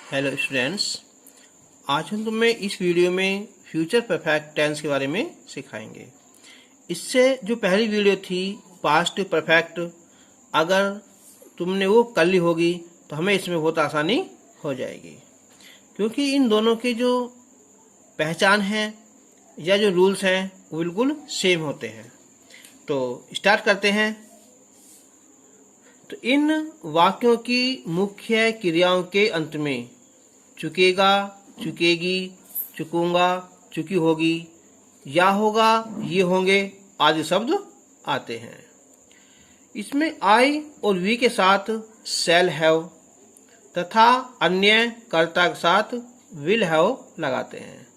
Hello students, आज हम तुम्हें इस वीडियो में फ्यूचर परफेक्ट टेंस के बारे में सिखाएंगे। इससे जो पहली वीडियो थी पास्ट परफेक्ट, अगर तुमने वो कर ली होगी तो हमें इसमें बहुत आसानी हो जाएगी, क्योंकि इन दोनों की जो पहचान है या जो रूल्स हैं वो बिल्कुल सेम होते हैं। तो स्टार्ट करते हैं। तो इन वाक्यों की मुख्य क्रियाओं के अंत में चुकेगा, चुकेगी, चुकूंगा, चुकी होगी, या होगा, ये होंगे आदि शब्द आते हैं। इसमें आई और वी के साथ शैल हैव तथा अन्य कर्ता के साथ विल हैव लगाते हैं।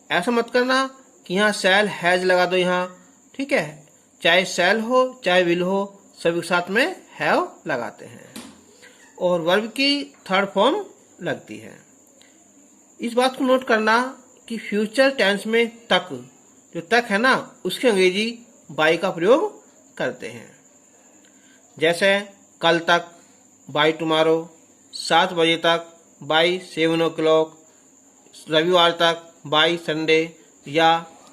ऐसा मत करना कि यहाँ शैल हैज लगा दो यहाँ, ठीक है। चाहे शैल हो चाहे विल हो, सभी के साथ में हैव लगाते हैं और वर्ब की थर्ड फॉर्म लगती है। इस बात को नोट करना कि फ्यूचर टेंस में तक, जो तक है ना, उसके अंग्रेजी बाय का प्रयोग करते हैं। जैसे कल तक, बाय टुमारो, 7 बजे तक, बाय 7 o'clock, रविवार तक, बाय संडे, या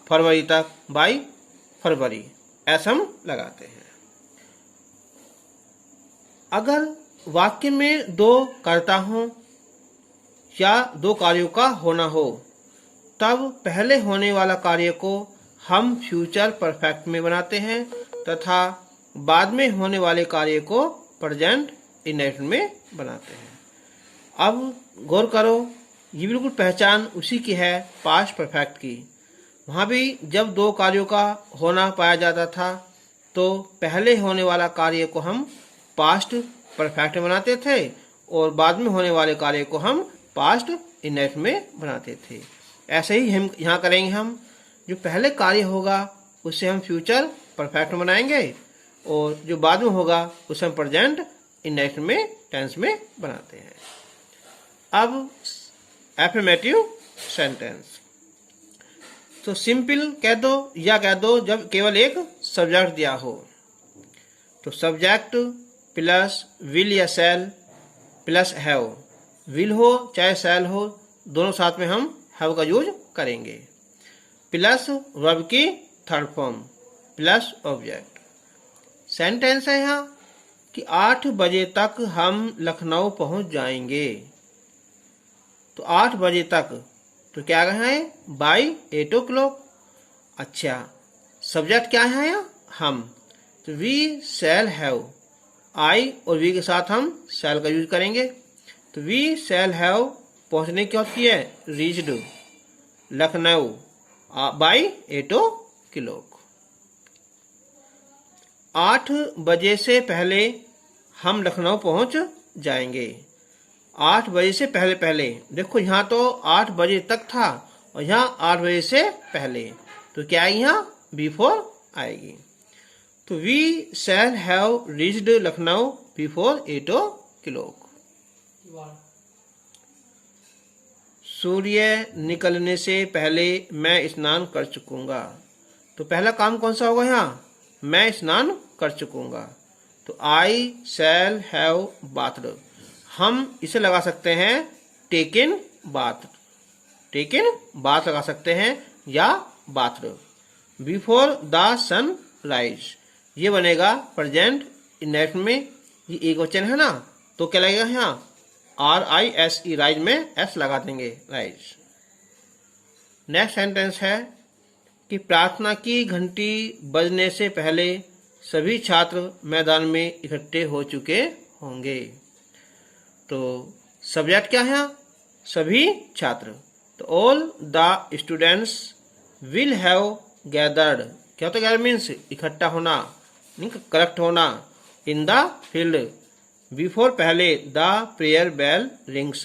फरवरी तक, बाय फरवरी, ऐसा हम लगाते हैं। अगर वाक्य में दो कर्ता हों या दो कार्यों का होना हो, तब पहले होने वाला कार्य को हम फ्यूचर परफेक्ट में बनाते हैं तथा बाद में होने वाले कार्य को प्रेजेंट इंडेफिनिट में बनाते हैं। अब गौर करो, ये बिल्कुल पहचान उसी की है पास्ट परफेक्ट की। वहाँ भी जब दो कार्यों का होना पाया जाता था तो पहले होने वाला कार्य को हम पास्ट परफेक्ट में बनाते थे और बाद में होने वाले कार्य को हम पास्ट इंडेफिनिट में बनाते थे। ऐसे ही हम यहाँ करेंगे। हम जो पहले कार्य होगा उसे हम फ्यूचर परफेक्ट में बनाएंगे और जो बाद में होगा उसे हम प्रेजेंट इंडेफिनिट में टेंस में बनाते हैं। अब एफर्मेटिव सेंटेंस, तो सिंपल कह दो या कह दो जब केवल एक सब्जेक्ट दिया हो। तो सब्जेक्ट प्लस विल या शैल प्लस हैव, विल हो चाहे शैल हो, दोनों साथ में हम हैव का यूज करेंगे, प्लस वर्ब की third form plus object. Sentence है यहाँ कि 8 बजे तक हम लखनऊ पहुंच जाएंगे। तो 8 बजे तक, तो क्या है बाय 8 o'clock। अच्छा, सब्जेक्ट क्या है यहाँ हम, तो वी शैल हैव, आई और वी के साथ हम शैल का यूज करेंगे। तो वी शैल हैव पहुंचने की होती है रीच्ड लखनऊ बाय 8 o'clock। 8 बजे से पहले हम लखनऊ पहुंच जाएंगे। 8 बजे से पहले पहले, देखो यहाँ तो 8 बजे तक था और यहाँ 8 बजे से पहले, तो क्या आएगी यहाँ बिफोर आएगी। तो we shall have reached Lucknow before 8 o'clock। सूर्य निकलने से पहले मैं स्नान कर चुकूंगा। तो पहला काम कौन सा होगा यहाँ, मैं स्नान कर चुकूंगा। तो आई शैल हैव बाथड, हम इसे लगा सकते हैं टेकन बाथ, टेकन बाथ लगा सकते हैं या bathed. Before the sun rise, ये बनेगा प्रेजेंट इंडेफिनिट में, ये एक वचन है ना, तो क्या लगेगा यहाँ RISE, राइज में S लगा देंगे, राइज। नेक्स्ट सेंटेंस है कि प्रार्थना की घंटी बजने से पहले सभी छात्र मैदान में इकट्ठे हो चुके होंगे। तो सब्जेक्ट क्या है, सभी छात्र। तो all the students will have gathered, क्या होता है गैदर मीन्स इकट्ठा होना, कलेक्ट होना, इन द फील्ड बिफोर पहले द प्रेयर बेल रिंग्स,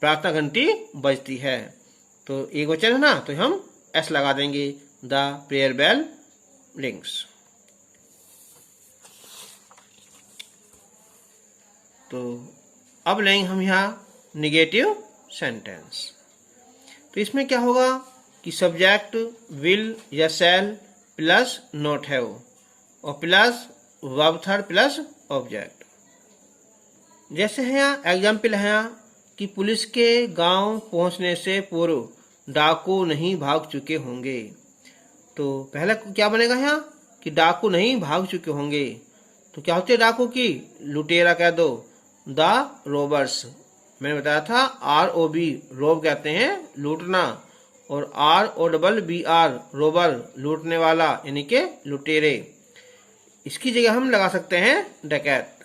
प्रार्थना घंटी बजती है। तो एक वचन है ना, तो हम एस लगा देंगे, द प्रेयर बेल रिंग्स। तो अब लेंगे हम यहाँ निगेटिव सेंटेंस। तो इसमें क्या होगा कि सब्जेक्ट विल या शैल प्लस नॉट हैव और plus verb third plus object. जैसे है यहाँ एग्जाम्पल है यहाँ कि पुलिस के गांव पहुंचने से पूर्व डाकू नहीं भाग चुके होंगे। तो पहला क्या बनेगा यहाँ कि डाकू नहीं भाग चुके होंगे। तो क्या होते हैं डाकू की? लुटेरा कह दो, द रोबर्स। मैंने बताया था ROB रोब कहते हैं लूटना, और ROBBR रोबर लूटने वाला यानी के लुटेरे। इसकी जगह हम लगा सकते हैं डकैत।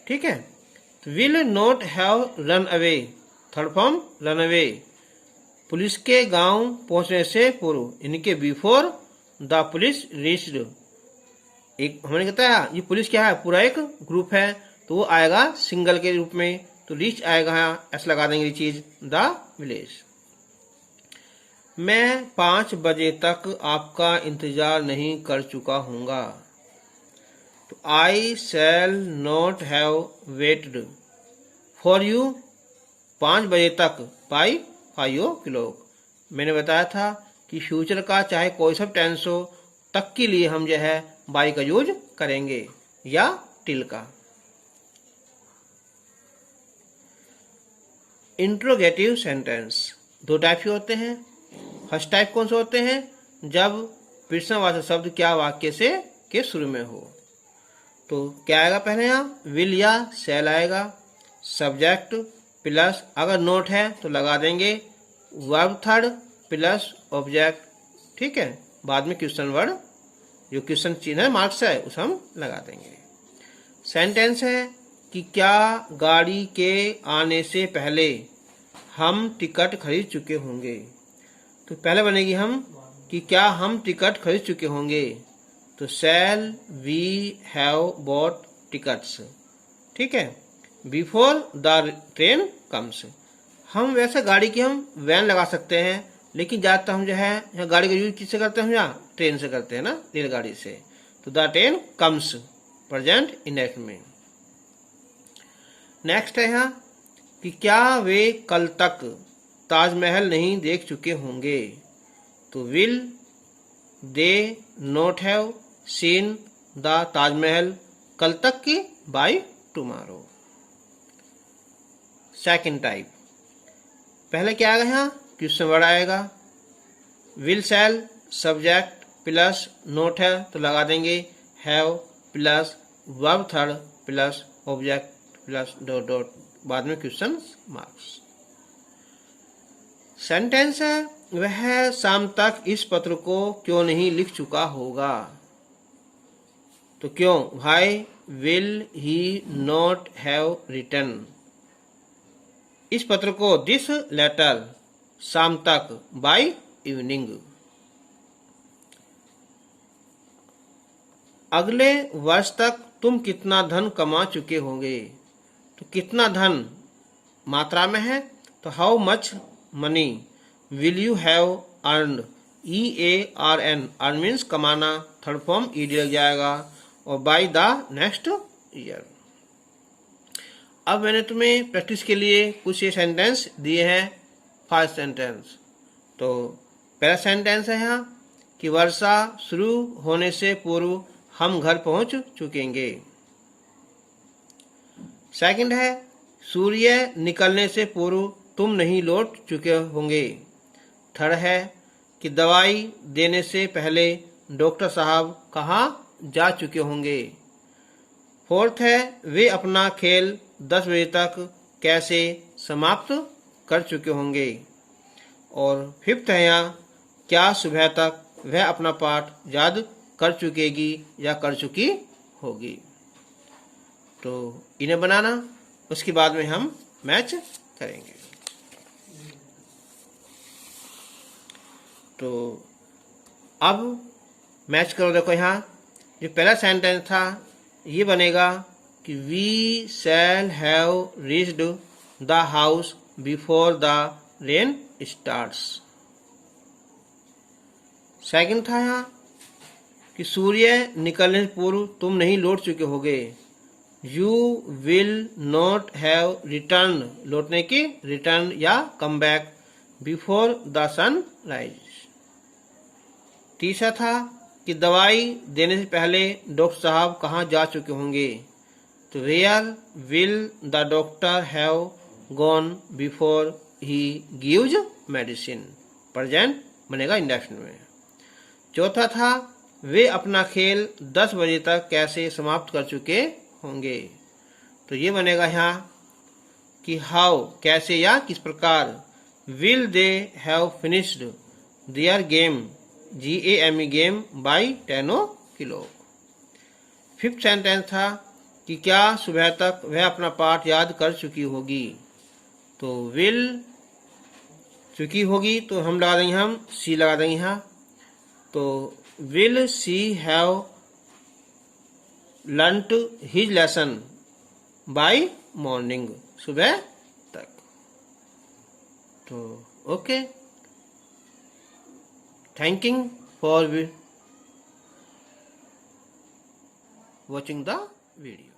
ठीक है। Will not have run away, third form run away. Police के गांव पहुंचने से पूर्व यानी कि बिफोर द पुलिस रीच्ड। एक हमने बताया ये पुलिस क्या है, पूरा एक ग्रुप है, तो वो आएगा सिंगल के रूप में, तो रीच आएगा यहाँ, ऐसा लगा देंगे चीज द विलेज। मैं 5 बजे तक आपका इंतजार नहीं कर चुका हूंगा। तो I shall not have waited for you 5 बजे तक बाई 5 o'clock। मैंने बताया था कि फ्यूचर का चाहे कोई सा टेंस हो तक के लिए हम जो है बाई का यूज करेंगे या टिल का। इंट्रोगेटिव सेंटेंस 2 टाइप के होते हैं। फर्स्ट टाइप कौन से होते हैं? जब प्रश्नवाचक शब्द क्या वाक्य से के शुरू में हो। तो क्या आएगा पहले यहाँ? विल या शैल आएगा, सब्जेक्ट प्लस अगर नोट है तो लगा देंगे वर्ब थर्ड प्लस ऑब्जेक्ट। ठीक है, बाद में क्वेश्चन वर्ड जो क्वेश्चन चिन्ह है मार्क्स है उसे हम लगा देंगे। सेंटेंस है कि क्या गाड़ी के आने से पहले हम टिकट खरीद चुके होंगे। तो पहले बनेगी हम कि क्या हम टिकट खरीद चुके होंगे। तो shall we have bought tickets. ठीक है, बिफोर द ट्रेन कम्स। हम वैसे गाड़ी की हम वैन लगा सकते हैं, लेकिन ज़्यादातर हम जो है यहाँ गाड़ी का यूज किससे करते हैं? हम यहाँ ट्रेन से करते हैं ना, रेलगाड़ी से। तो the train comes present index में। नेक्स्ट है यहाँ कि क्या वे कल तक ताजमहल नहीं देख चुके होंगे। तो will they not have seen the Taj Mahal कल तक की बाय टुमारो। सेकंड टाइप, पहले क्या आएगा यहाँ? क्वेश्चन वर्ड आएगा। Will shell subject plus note है तो लगा देंगे have plus verb third plus object plus dot dot, बाद में क्वेश्चन मार्क्स। सेंटेंस है वह शाम तक इस पत्र को क्यों नहीं लिख चुका होगा। तो क्यों? Why will he not have written इस पत्र को, दिस लेटर, शाम तक बाय इवनिंग। अगले वर्ष तक तुम कितना धन कमा चुके होंगे। तो कितना धन मात्रा में है, तो how much money will you have earned, EARN, earn means कमाना, थर्ड फॉर्म ईडी लग जाएगा, और बाय द नेक्स्ट ईयर। अब मैंने तुम्हें प्रैक्टिस के लिए कुछ ये सेंटेंस दिए हैं। फर्स्ट सेंटेंस, तो पहला सेंटेंस है यहाँ कि वर्षा शुरू होने से पूर्व हम घर पहुंच चुकेंगे। सेकंड है सूर्य निकलने से पूर्व तुम नहीं लौट चुके होंगे। थर्ड है कि दवाई देने से पहले डॉक्टर साहब कहाँ जा चुके होंगे। फोर्थ है वे अपना खेल 10 बजे तक कैसे समाप्त कर चुके होंगे। और फिफ्थ है यहाँ क्या सुबह तक वह अपना पाठ याद कर चुकेगी या कर चुकी होगी। तो इन्हें बनाना, उसके बाद में हम मैच करेंगे। तो अब मैच करो। देखो यहाँ जो पहला सेंटेंस था ये बनेगा कि we shall have reached the house before the rain starts. Second था यहाँ कि सूर्य निकलने से पूर्व तुम नहीं लौट चुके होगे। You will not have return, लौटने की रिटर्न या come back, before the sun rise. तीसरा था कि दवाई देने से पहले डॉक्टर साहब कहाँ जा चुके होंगे। तो where will the doctor have gone before he gives medicine, present बनेगा इंडेफिनिट में। चौथा था वे अपना खेल 10 बजे तक कैसे समाप्त कर चुके होंगे, तो ये बनेगा यहाँ कि हाउ कैसे या किस प्रकार, will they have finished their game GAME game by 10 o'clock। Fifth sentence था कि क्या सुबह तक वह अपना पाठ याद कर चुकी होगी, तो विल चुकी होगी तो हम लगा देंगे, हम सी लगा देंगे यहाँ, तो will see have learned his lesson bye morning, सुबह तक। तो okay, thank you for watching the video।